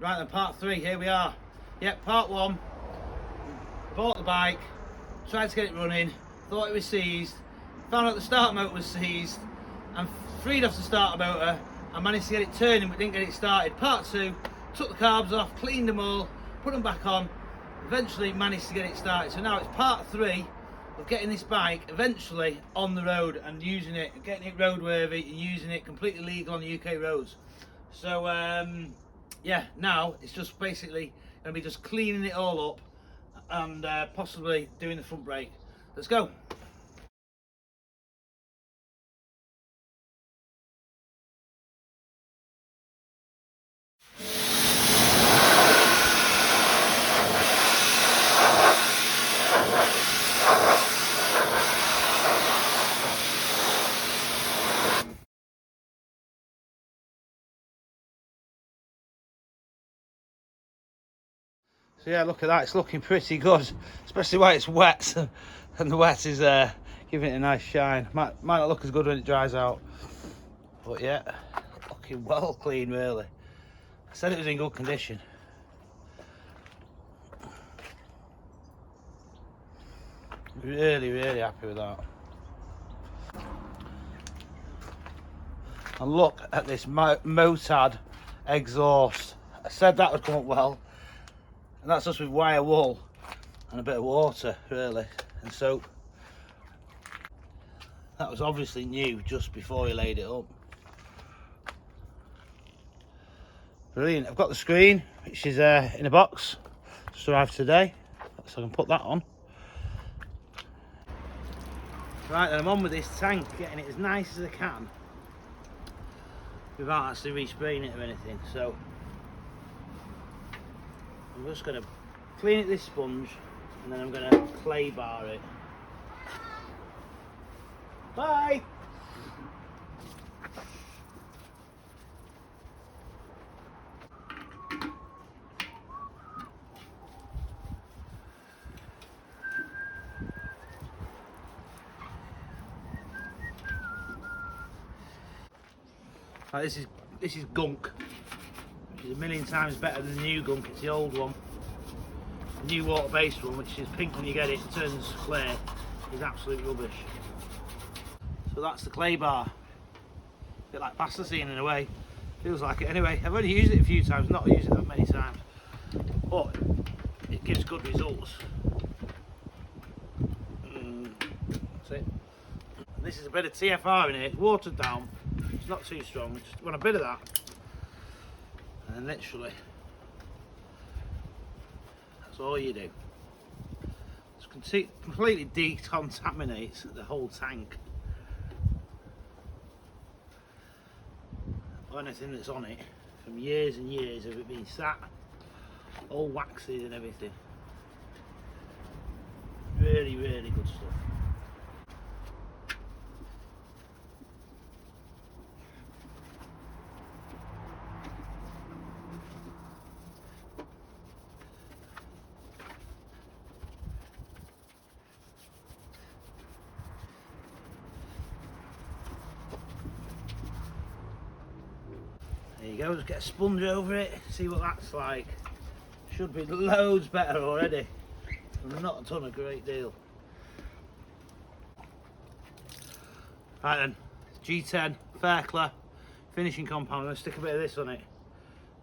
Right then, part 3, here we are. Yep, part 1. Bought the bike, tried to get it running, thought it was seized, found out the starter motor was seized, and freed off the starter motor. I managed to get it turning but didn't get it started. Part 2, took the carbs off, cleaned them all, put them back on, eventually managed to get it started. So now it's part 3 of getting this bike eventually on the road and using it, getting it roadworthy and using it completely legal on the UK roads. So yeah, now it's just basically going to be just cleaning it all up and possibly doing the front brake. Let's go. So yeah, look at that, it's looking pretty good, especially while it's wet, and the wet is giving it a nice shine. Might not look as good when it dries out, but yeah, looking well clean really. I said it was in good condition. Really happy with that. And look at this Motard exhaust. I said that would come up well. And that's just with wire wool and a bit of water really, and soap. That was obviously new just before he laid it up. Brilliant. I've got the screen, which is in a box, just arrived today, so I can put that on. Right then, I'm on with this tank, getting it as nice as I can without actually respraying it or anything. So I'm just going to clean it with this sponge and then I'm going to clay bar it. Bye! Right, this is gunk, which is a million times better than the new gunk. It's the old one. The new water-based one, which is pink when you get it, turns clear, is absolute rubbish. So that's the clay bar. A bit like plasticine in a way. Feels like it anyway. I've only used it a few times, not used it that many times, but it gives good results. That's it. And this is a bit of TFR in here. It's watered down. It's not too strong. Just want a bit of that, and then literally that's all you do. It completely decontaminates the whole tank, or anything that's on it from years and years of it being sat all waxy and everything. Really good stuff. There you go, just get a sponge over it, see what that's like. Should be loads better already. I've not done a great deal. Right then, G10 Fairclough finishing compound. I'm going to stick a bit of this on it.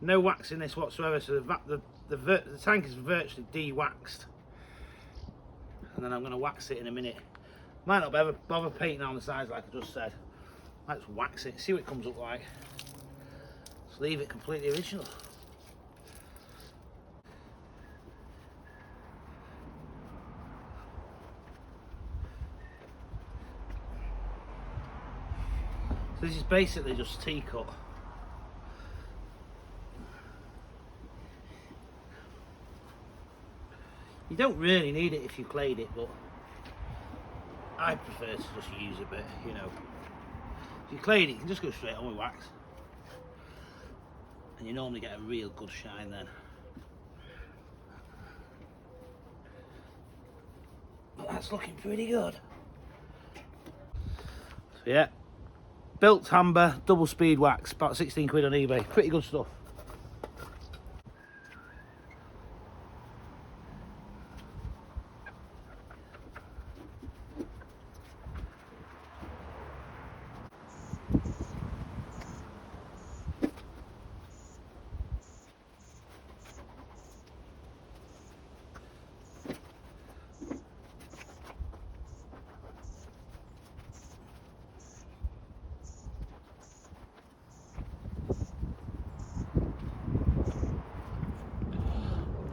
No wax in this whatsoever, so the tank is virtually de-waxed. And then I'm going to wax it in a minute. Might not bother painting on the sides like I just said. Let's wax it, see what it comes up like. Just leave it completely original. So this is basically just T-cut. You don't really need it if you clayed it, but I prefer to just use a bit, you know. If you clayed it, you can just go straight on with wax. And you normally get a real good shine then. But that's looking pretty good. So yeah, built amber double speed wax, about 16 quid on eBay. Pretty good stuff.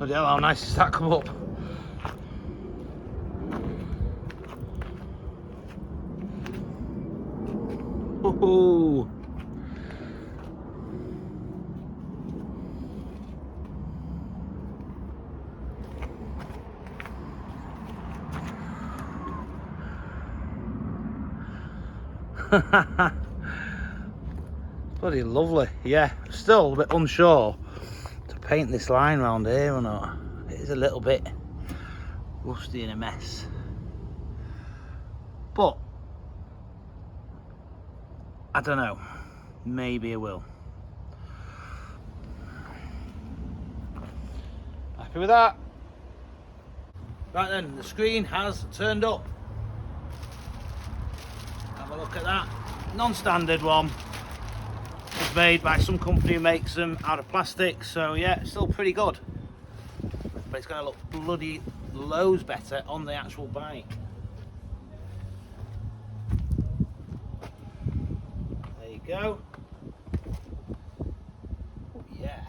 Bloody hell, how nice does that come up? Ooh. Bloody lovely. Yeah, still a bit unsure to paint this line round here or not. It is a little bit rusty and a mess, but I don't know, maybe I will. Happy with that? Right then, the screen has turned up. Have a look at that. Non-standard one. It's made by some company who makes them out of plastic, so yeah, it's still pretty good. But it's going to look bloody loads better on the actual bike. There you go. Oh, yeah.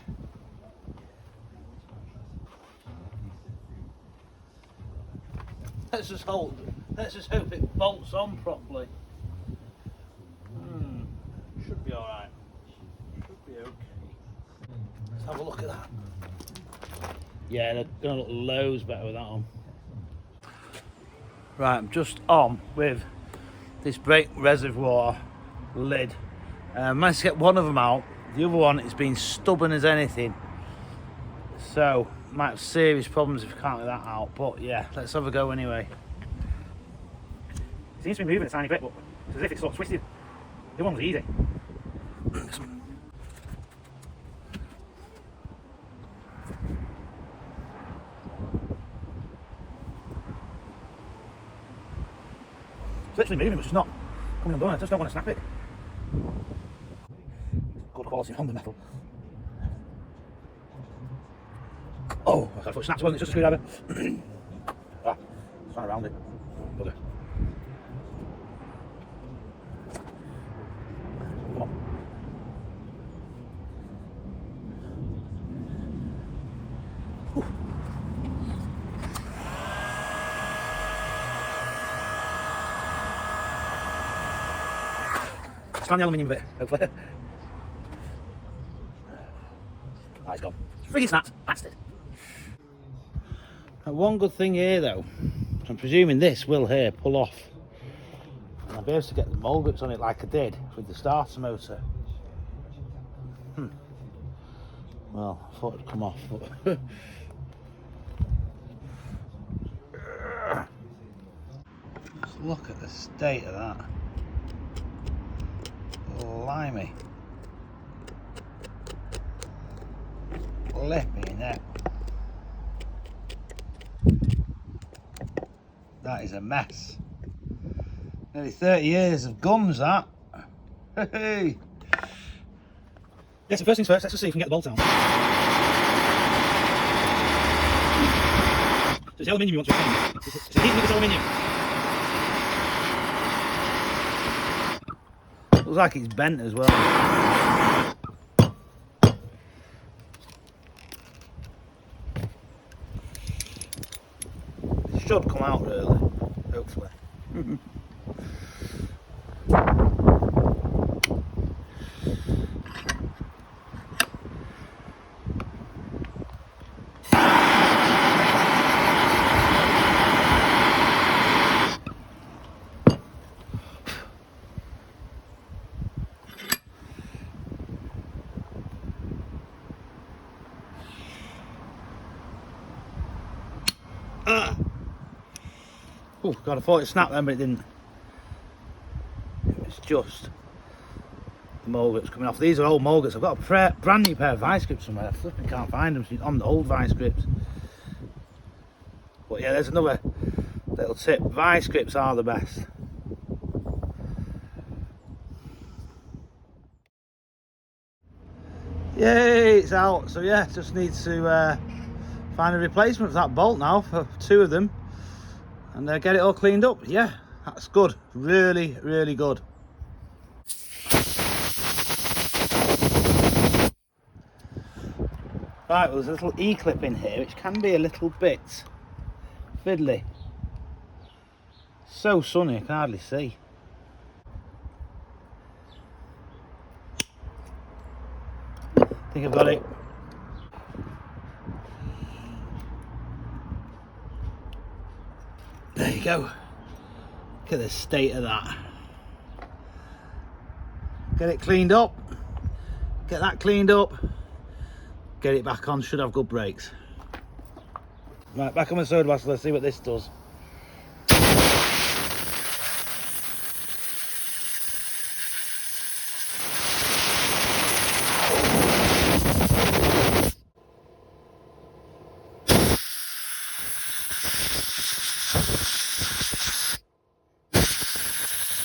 Let's just hope it bolts on properly. Should be alright. Should be okay. Let's have a look at that. Yeah, they're gonna look loads better with that on. Right, I'm just on with this brake reservoir lid. Managed to get one of them out. The other one has been stubborn as anything. So, might have serious problems if we can't get that out. But yeah, let's have a go anyway. It seems to be moving a tiny bit, but it's as if it's sort of twisted. The one was easy. It's literally moving, but it's just not coming undone. I just don't want to snap it. Good quality on the metal. Oh, I thought it snapped, wasn't it? It's just a screwdriver. It's not around it. Bugger. Come on. It's on the aluminium bit, hopefully. Ah, it's gone. It's freaking snapped, bastard. One good thing here though, I'm presuming this will here pull off. And I'll be able to get the mold grips on it like I did with the starter motor. Well, I thought it'd come off, but just look at the state of that. Blimey. Flipping it. That is a mess. Nearly 30 years of gums, that. Hey. Yeah, so first things first, let's just see if we can get the bolt out. So it's the aluminium you want to retain. It's the heating of this aluminium. Looks like it's bent as well. It should come out really, hopefully. Oh god, I thought it snapped then, but it didn't. It's just the mold grips coming off. These are old mold grips. I've got a brand new pair of vice grips somewhere. I flipping can't find them. So on the old vice grips. But yeah, there's another little tip. Vice grips are the best. Yay, it's out. So yeah, just need to find a replacement for that bolt now for two of them. And get it all cleaned up. Yeah, that's good. Really, really good. Right, well, there's a little E-clip in here which can be a little bit fiddly. So sunny, I can hardly see. I think I've got it. There you go. Look at the state of that. Get it cleaned up. Get that cleaned up. Get it back on. Should have good brakes. Right, back on my soda bottle. Let's see what this does.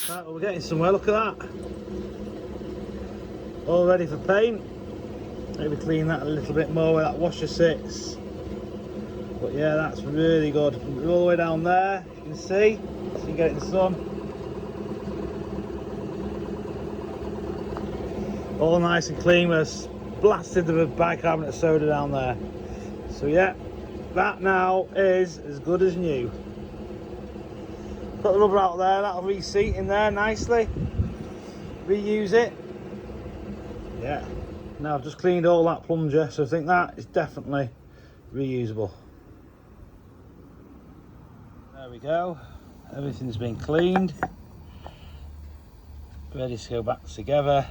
Right, well, we're getting somewhere. Look at that. All ready for paint. Maybe clean that a little bit more where that washer sits. But yeah, that's really good. All the way down there, you can see. So you can get it in the sun. All nice and clean. We're blasted the bicarbonate of soda down there. So yeah, that now is as good as new. Put the rubber out there, that'll reseat in there nicely. Reuse it. Yeah. Now I've just cleaned all that plunger, so I think that is definitely reusable. There we go. Everything's been cleaned. Ready to go back together.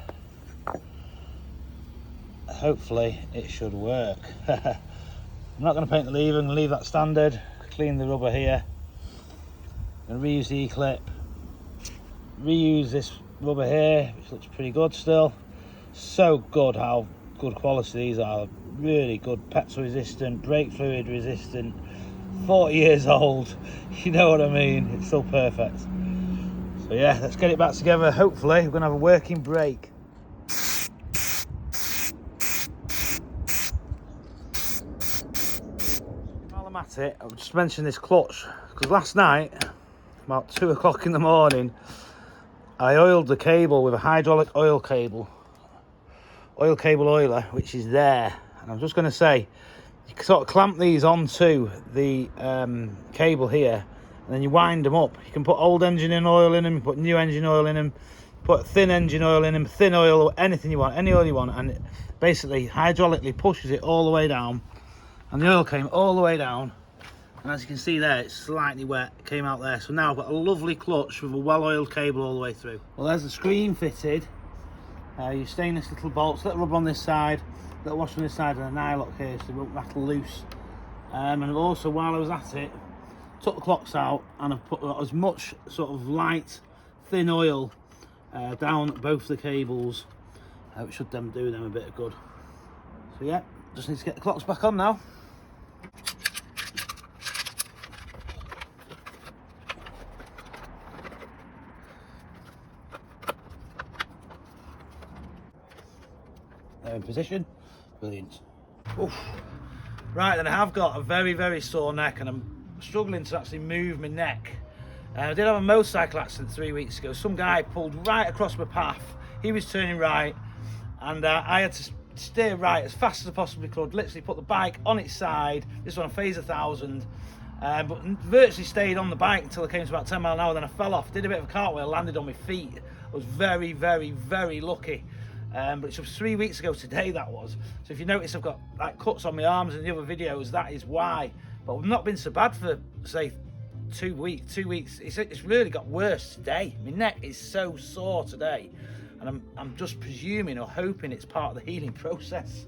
Hopefully it should work. I'm not going to paint the lever, I'm going to leave that standard. Clean the rubber here. I'm going to reuse the E-clip. Reuse this rubber here, which looks pretty good still. So good how good quality these are. Really good, petrol resistant, brake fluid resistant, 40 years old. You know what I mean? It's still perfect. So yeah, let's get it back together. Hopefully we're going to have a working brake. While I'm at it, I'll just mention this clutch, because last night, about 2 o'clock in the morning, I oiled the cable with a hydraulic oil cable. Oil cable oiler, which is there. And I'm just going to say, you can sort of clamp these onto the cable here, and then you wind them up. You can put old engine oil in them, you put new engine oil in them, put thin engine oil in them, thin oil, or anything you want, any oil you want, and it basically hydraulically pushes it all the way down. And the oil came all the way down, and as you can see there, it's slightly wet, it came out there. So now I've got a lovely clutch with a well-oiled cable all the way through. Well, there's the screen fitted. Your stainless little bolts, little rubber on this side, little washer on this side, and a nylock here so they won't rattle loose. And I've also, while I was at it, took the clocks out and I've put as much sort of light, thin oil down both the cables, which should do them a bit of good. So yeah, just need to get the clocks back on now. They're in position. Brilliant. Oof. Right, then I have got a very, very sore neck and I'm struggling to actually move my neck. I did have a motorcycle accident 3 weeks ago. Some guy pulled right across my path. He was turning right and I had to steer right as fast as I possibly could. Literally put the bike on its side. This one on phase 1000. But virtually stayed on the bike until I came to about 10 miles an hour. Then I fell off, did a bit of a cartwheel, landed on my feet. I was very, very, very lucky. But it was 3 weeks ago today, that was. So if you notice I've got like cuts on my arms in the other videos, that is why. But I've not been so bad for, say, 2 weeks. It's really got worse today. My neck is so sore today. And I'm just presuming or hoping it's part of the healing process.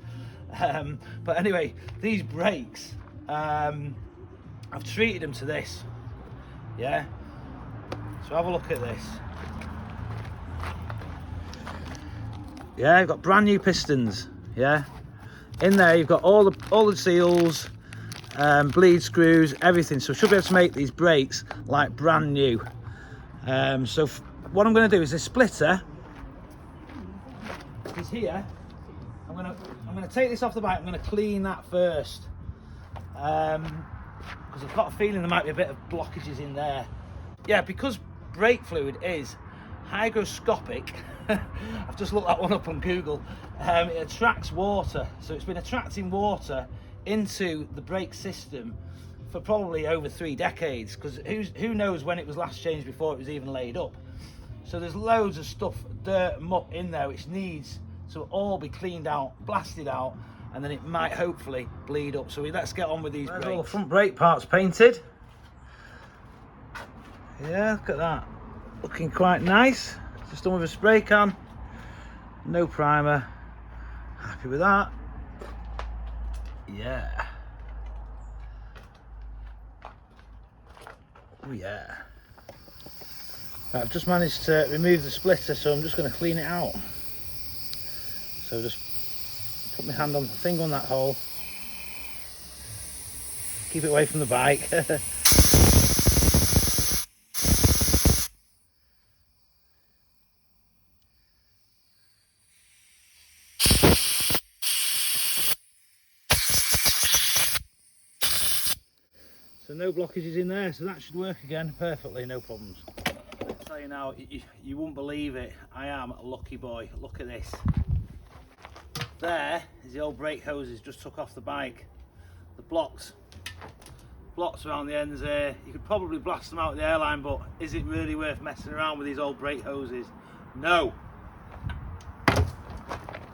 But anyway, these brakes, I've treated them to this. Yeah. So have a look at this. Yeah, you've got brand new pistons. Yeah, in there you've got all the seals, bleed screws, everything. So I should be able to make these brakes like brand new. So what I'm going to do is this splitter is here. I'm going to take this off the bike. I'm going to clean that first because I've got a feeling there might be a bit of blockages in there. Yeah, because brake fluid is hygroscopic. I've just looked that one up on Google. It attracts water, so it's been attracting water into the brake system for probably over 3 decades, because who knows when it was last changed before it was even laid up. So there's loads of stuff, dirt, muck in there, which needs to all be cleaned out, blasted out, and then it might hopefully bleed up. So let's get on with these brakes. All the front brake parts painted. Yeah, look at that, looking quite nice. Just done with a spray can, no primer. Happy with that. Yeah. Oh yeah. Right, I've just managed to remove the splitter, so I'm just going to clean it out. So just put my hand on, finger on that hole. Keep it away from the bike. So no blockages in there, so that should work again perfectly, no problems. I'll tell you now, you won't believe it, I am a lucky boy. Look at this. There is the old brake hoses just took off the bike. The blocks around the ends there. You could probably blast them out of the airline, but is it really worth messing around with these old brake hoses? No.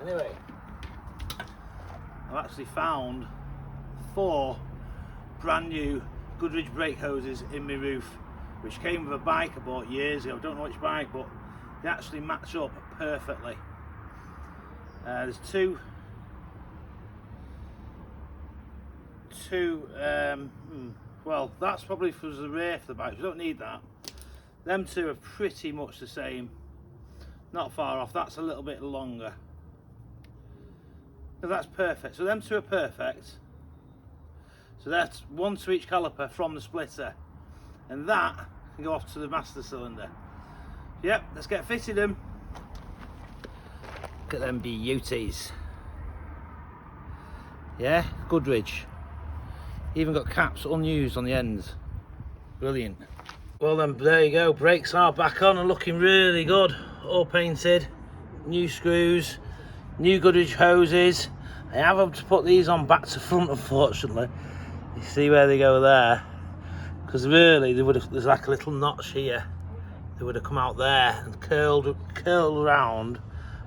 Anyway, I've actually found 4 brand new Goodrich brake hoses in my roof, which came with a bike I bought years ago. I don't know which bike, but they actually match up perfectly. There's two well, that's probably for the rear for the bike. We don't need that. Them 2 are pretty much the same, not far off. That's a little bit longer. So that's perfect. So them 2 are perfect. So that's 1 to each caliper from the splitter, and that can go off to the master cylinder. Yep, let's get fitted them. Look at them beauties. Yeah, Goodrich. Even got caps unused on the ends. Brilliant. Well then, there you go. Brakes are back on and looking really good. All painted, new screws, new Goodrich hoses. I have had to put these on back to front, unfortunately. You see where they go there? Because really, there's like a little notch here. They would have come out there and curled around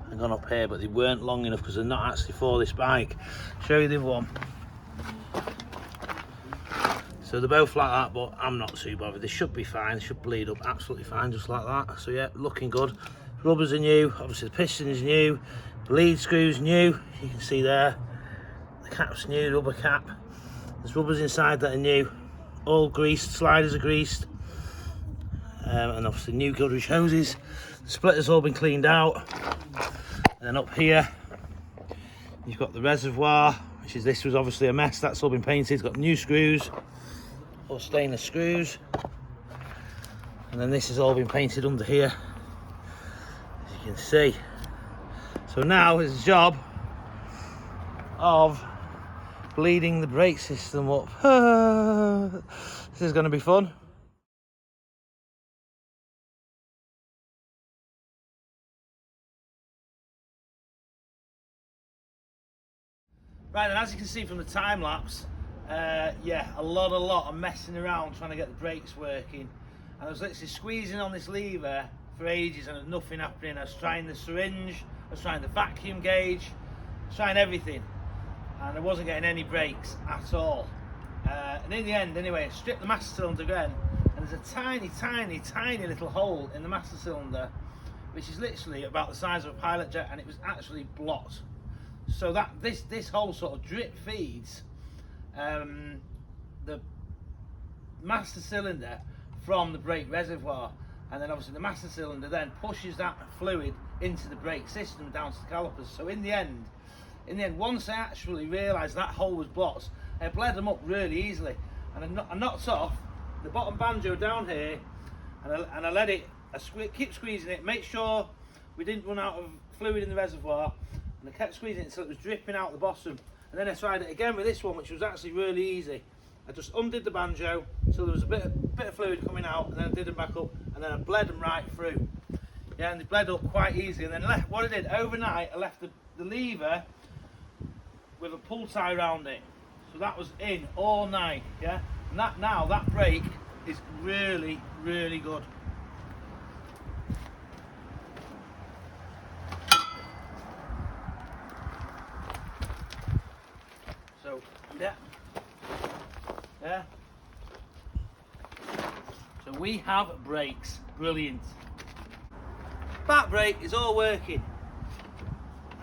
and gone up here, but they weren't long enough because they're not actually for this bike. Show you the other one. So they're both like that, but I'm not too bothered. They should be fine. They should bleed up absolutely fine, just like that. So yeah, looking good. Rubbers are new. Obviously the piston is new. The lead screw's new. You can see there. The cap's new. The rubber cap. There's rubbers inside that are new, all greased, sliders are greased, and obviously new Goodrich hoses. The splitter's all been cleaned out, and then up here you've got the reservoir, which is, this was obviously a mess, that's all been painted. It's got new screws, all stainless screws, and then this has all been painted under here, as you can see. So now it's the job of bleeding the brake system up. This is going to be fun. Right, and as you can see from the time lapse, yeah, a lot of messing around trying to get the brakes working. And I was literally squeezing on this lever for ages and there was nothing happening. I was trying the syringe, I was trying the vacuum gauge, I was trying everything, and I wasn't getting any brakes at all. And in the end, anyway, I stripped the master cylinder again, and there's a tiny little hole in the master cylinder, which is literally about the size of a pilot jet, and it was actually blocked. So that this whole sort of drip feeds the master cylinder from the brake reservoir, and then obviously the master cylinder then pushes that fluid into the brake system down to the calipers. So in the end, once I actually realised that hole was blocked, I bled them up really easily, and I knocked off the bottom banjo down here, and I let it, keep squeezing it, make sure we didn't run out of fluid in the reservoir, and I kept squeezing it until it was dripping out the bottom. And then I tried it again with this one, which was actually really easy. I just undid the banjo so there was a bit of fluid coming out, and then I did them back up, and then I bled them right through. Yeah, and they bled up quite easily. And then what I did overnight, I left the lever with a pull tie around it, so that was in all night. Yeah, and that brake is really good. So yeah. So we have brakes, brilliant. Back brake is all working.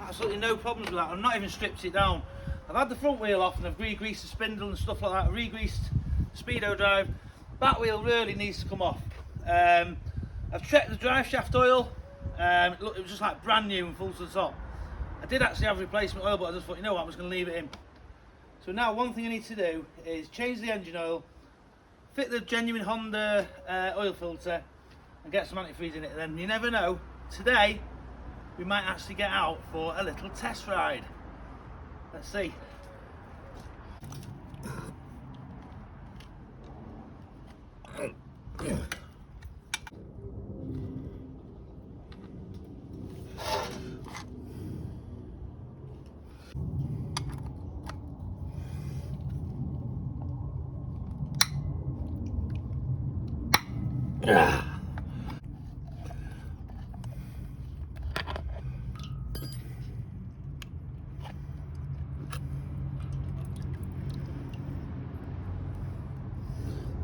Absolutely no problems with that. I've not even stripped it down. I've had the front wheel off and I've re-greased the spindle and stuff like that. Re-greased speedo drive. Back wheel really needs to come off. I've checked the drive shaft oil. It was just like brand new and full to the top. I did actually have replacement oil, but I just thought, you know what, I'm just going to leave it in. So now one thing I need to do is change the engine oil, fit the genuine Honda oil filter, and get some antifreeze in it. And then you never know, today we might actually get out for a little test ride. Let's see.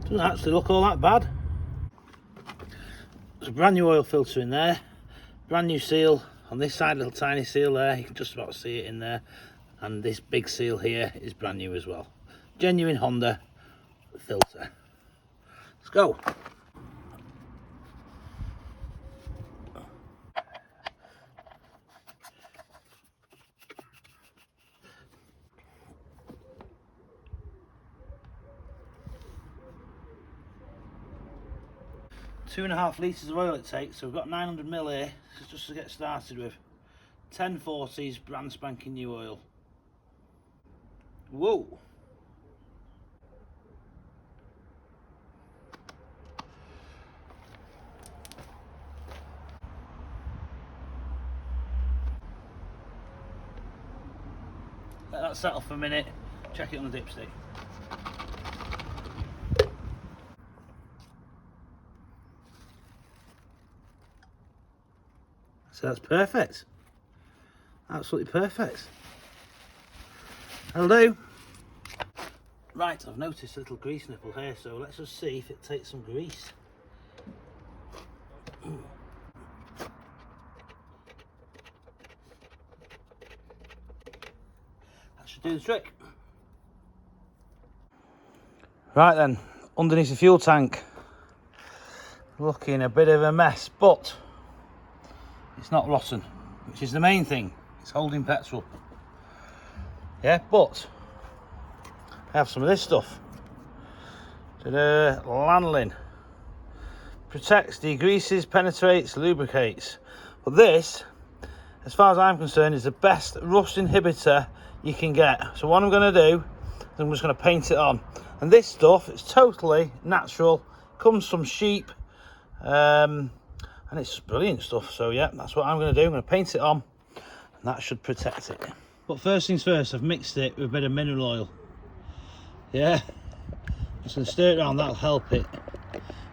Doesn't actually look all that bad. There's a brand new oil filter in there, brand new seal on this side, little tiny seal there, you can just about see it in there, and this big seal here is brand new as well. Genuine Honda filter. Let's go. Two and a half litres of oil it takes, so we've got 900 ml here, just to get started with. 1040s, brand spanking new oil. Whoa! Let that settle for a minute, check it on the dipstick. So that's perfect. Absolutely perfect. That'll do. Right, I've noticed a little grease nipple here, so let's just see if it takes some grease. That should do the trick. Right then, underneath the fuel tank, looking a bit of a mess, but it's not rotten, which is the main thing. It's holding petrol. Yeah, but I have some of this stuff. Lanolin. Protects, degreases, penetrates, lubricates. But this, as far as I'm concerned, is the best rust inhibitor you can get. So what I'm going to do is I'm just going to paint it on. And this stuff is totally natural. Comes from sheep. And it's brilliant stuff. So yeah, that's what I'm going to do. I'm going to paint it on. And that should protect it. But first things first, I've mixed it with a bit of mineral oil. Yeah. Just going to stir it around, that'll help it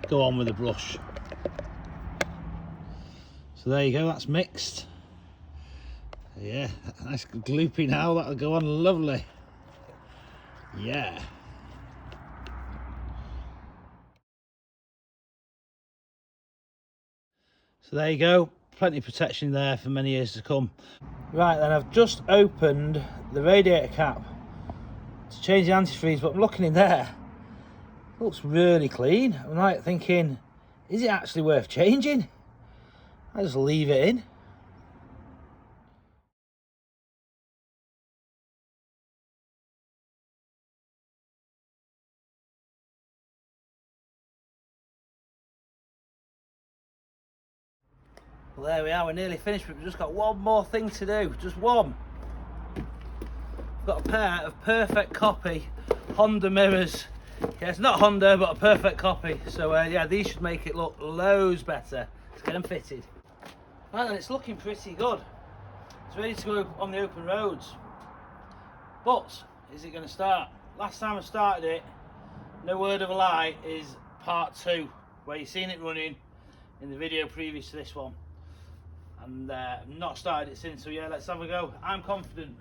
go on with the brush. So there you go, that's mixed. Yeah, nice gloopy now, that'll go on lovely. Yeah. So there you go, plenty of protection there for many years to come. Right then, I've just opened the radiator cap to change the antifreeze, but I'm looking in there. It looks really clean. I'm like thinking, is it actually worth changing? I just leave it in. Well, there we are, we're nearly finished, but we've just got one more thing to do, just one. We've got a pair of perfect copy Honda mirrors. Yeah, it's not Honda, but a perfect copy. So yeah, these should make it look loads better. Let's get them fitted. Right then, it's looking pretty good. It's ready to go on the open roads. But, is it going to start? Last time I started it, no word of a lie, is part 2, where you've seen it running in the video previous to this one. And I've not started it since, so yeah, let's have a go. I'm confident.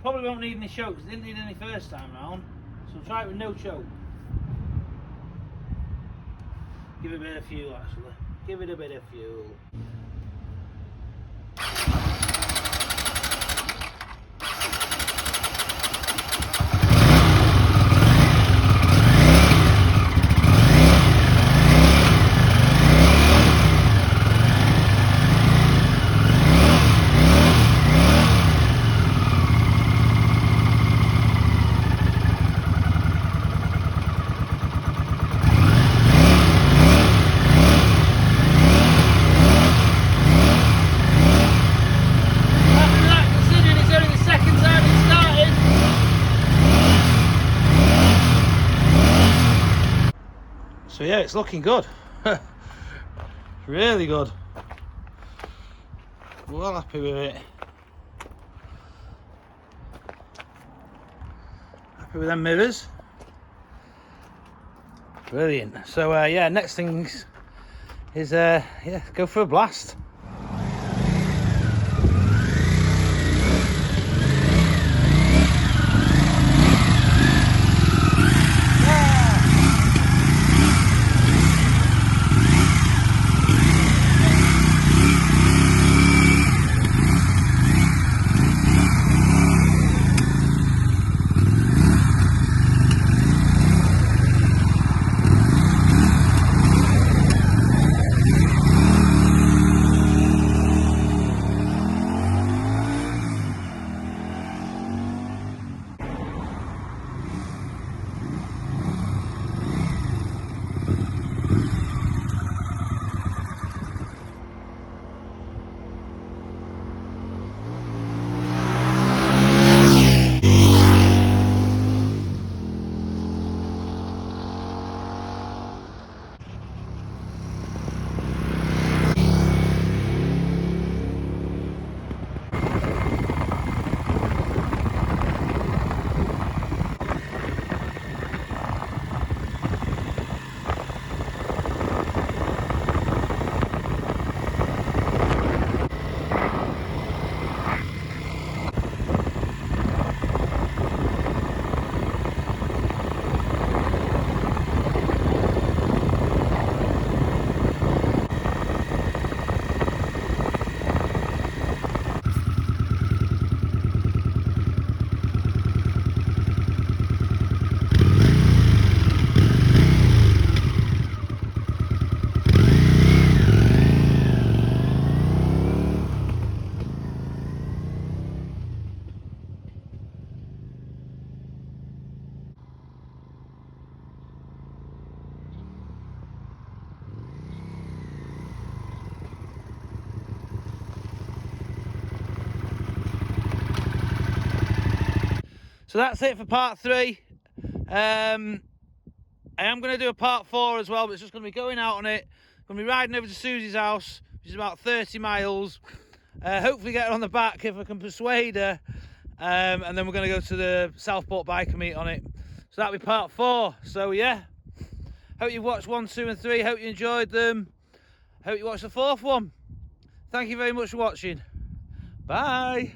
Probably won't need any choke, because I didn't need any first time round. So try it with no choke. Give it a bit of fuel actually. Give it a bit of fuel. So yeah, it's looking good. Really good. Well happy with it. Happy with them mirrors. Brilliant. So yeah, next thing is yeah, go for a blast. So that's it for part 3. I am going to do a part 4 as well, but it's just going to be going out on it. Going to be riding over to Susie's house, which is about 30 miles. Hopefully get her on the back if I can persuade her. And then we're going to go to the Southport biker meet on it. So that'll be part 4. So yeah, hope you watched 1, 2 and 3. Hope you enjoyed them. Hope you watched the 4th one. Thank you very much for watching. Bye.